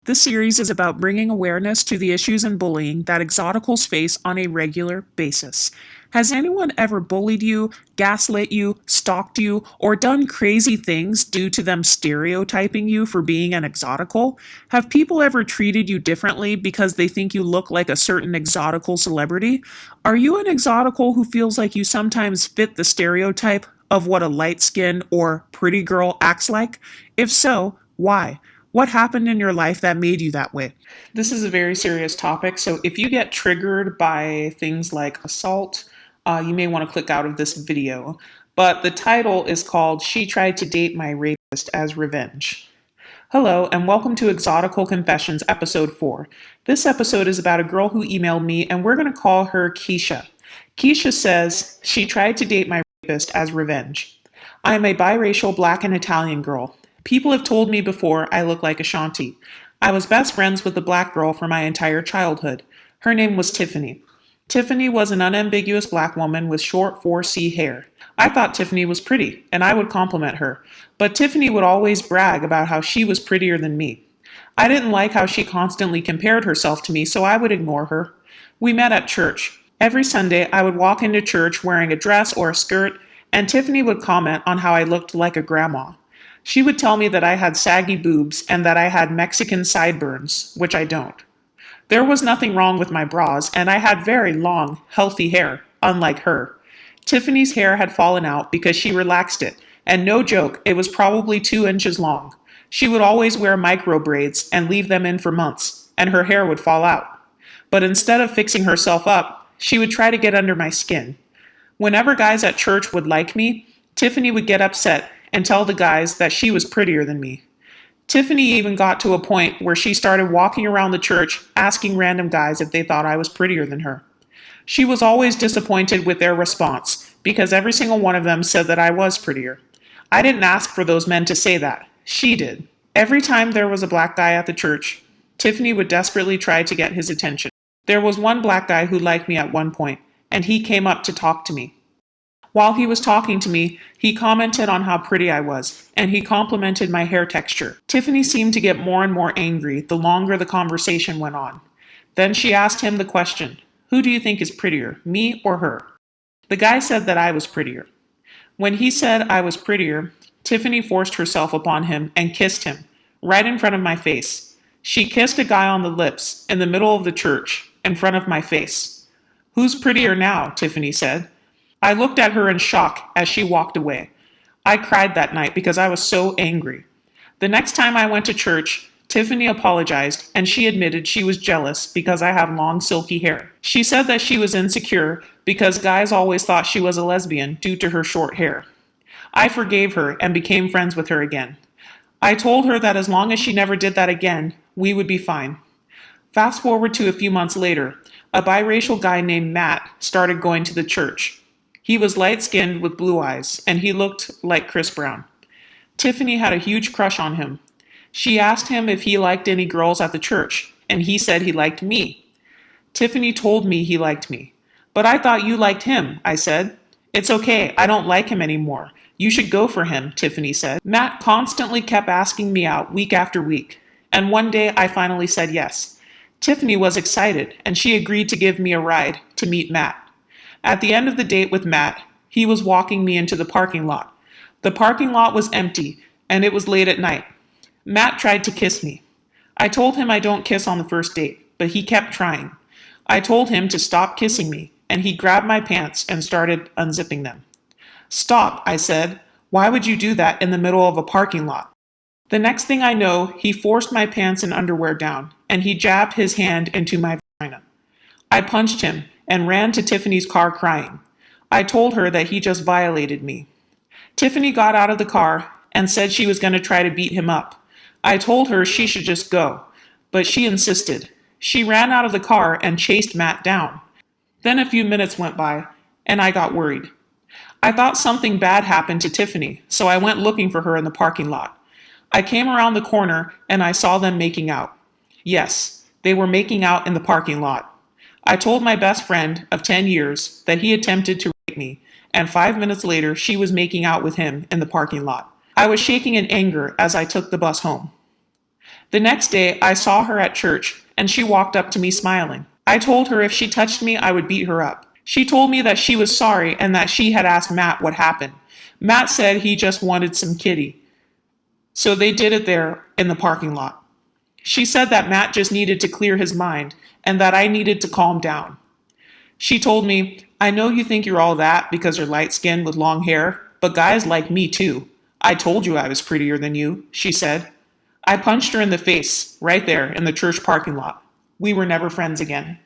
This series is about bringing awareness to the issues in bullying that exoticals face on a regular basis. Has anyone ever bullied you, gaslit you, stalked you, or done crazy things due to them stereotyping you for being an exotical? Have people ever treated you differently because they think you look like a certain exotical celebrity? Are you an exotical who feels like you sometimes fit the stereotype of what a light skinned or pretty girl acts like? If so, why? What happened in your life that made you that way? This is a very serious topic, so if you get triggered by things like assault, you may want to click out of this video. But the title is called She Tried to Date My Rapist as Revenge. Hello, and welcome to Exotical Confessions, Episode 4. This episode is about a girl who emailed me, and we're going to call her Keisha. Keisha says, she tried to date my rapist as revenge. I am a biracial black and Italian girl. People have told me before I look like Ashanti. I was best friends with a black girl for my entire childhood. Her name was Tiffany. Tiffany was an unambiguous black woman with short 4C hair. I thought Tiffany was pretty, and I would compliment her, but Tiffany would always brag about how she was prettier than me. I didn't like how she constantly compared herself to me, so I would ignore her. We met at church. Every Sunday, I would walk into church wearing a dress or a skirt, and Tiffany would comment on how I looked like a grandma. She would tell me that I had saggy boobs and that I had Mexican sideburns, which I don't. There was nothing wrong with my bras, and I had very long, healthy hair, unlike her. Tiffany's hair had fallen out because she relaxed it, and no joke, it was probably 2 inches long. She would always wear micro braids and leave them in for months, and her hair would fall out. But instead of fixing herself up, she would try to get under my skin. Whenever guys at church would like me, Tiffany would get upset and tell the guys that she was prettier than me. Tiffany even got to a point where she started walking around the church asking random guys if they thought I was prettier than her. She was always disappointed with their response because every single one of them said that I was prettier. I didn't ask for those men to say that. She did. Every time there was a black guy at the church, Tiffany would desperately try to get his attention. There was one black guy who liked me at one point, and he came up to talk to me. While he was talking to me, he commented on how pretty I was, and he complimented my hair texture. Tiffany seemed to get more and more angry the longer the conversation went on. Then she asked him the question, "Who do you think is prettier, me or her?" The guy said that I was prettier. When he said I was prettier, Tiffany forced herself upon him and kissed him, right in front of my face. She kissed a guy on the lips in the middle of the church, in front of my face. "Who's prettier now?" Tiffany said. I looked at her in shock as she walked away. I cried that night because I was so angry. The next time I went to church, Tiffany apologized and she admitted she was jealous because I have long silky hair. She said that she was insecure because guys always thought she was a lesbian due to her short hair. I forgave her and became friends with her again. I told her that as long as she never did that again, we would be fine. Fast forward to a few months later, a biracial guy named Matt started going to the church. He was light-skinned with blue eyes, and he looked like Chris Brown. Tiffany had a huge crush on him. She asked him if he liked any girls at the church, and he said he liked me. Tiffany told me he liked me. "But I thought you liked him," I said. "It's okay, I don't like him anymore. You should go for him," Tiffany said. Matt constantly kept asking me out week after week, and one day I finally said yes. Tiffany was excited, and she agreed to give me a ride to meet Matt. At the end of the date with Matt, he was walking me into the parking lot. The parking lot was empty, and it was late at night. Matt tried to kiss me. I told him I don't kiss on the first date, but he kept trying. I told him to stop kissing me, and he grabbed my pants and started unzipping them. "Stop," I said. "Why would you do that in the middle of a parking lot?" The next thing I know, he forced my pants and underwear down, and he jabbed his hand into my vagina. I punched him and ran to Tiffany's car crying. I told her that he just violated me. Tiffany got out of the car and said she was going to try to beat him up. I told her she should just go, but she insisted. She ran out of the car and chased Matt down. Then a few minutes went by, and I got worried. I thought something bad happened to Tiffany, so I went looking for her in the parking lot. I came around the corner and I saw them making out. Yes, they were making out in the parking lot. I told my best friend of 10 years that he attempted to rape me, and 5 minutes later, she was making out with him in the parking lot. I was shaking in anger as I took the bus home. The next day, I saw her at church, and she walked up to me smiling. I told her if she touched me, I would beat her up. She told me that she was sorry and that she had asked Matt what happened. Matt said he just wanted some kitty, so they did it there in the parking lot. She said that Matt just needed to clear his mind and that I needed to calm down. She told me, I know you think you're all that because you're light skinned with long hair, but guys like me too. I told you I was prettier than you, she said. I punched her in the face, right there in the church parking lot. We were never friends again.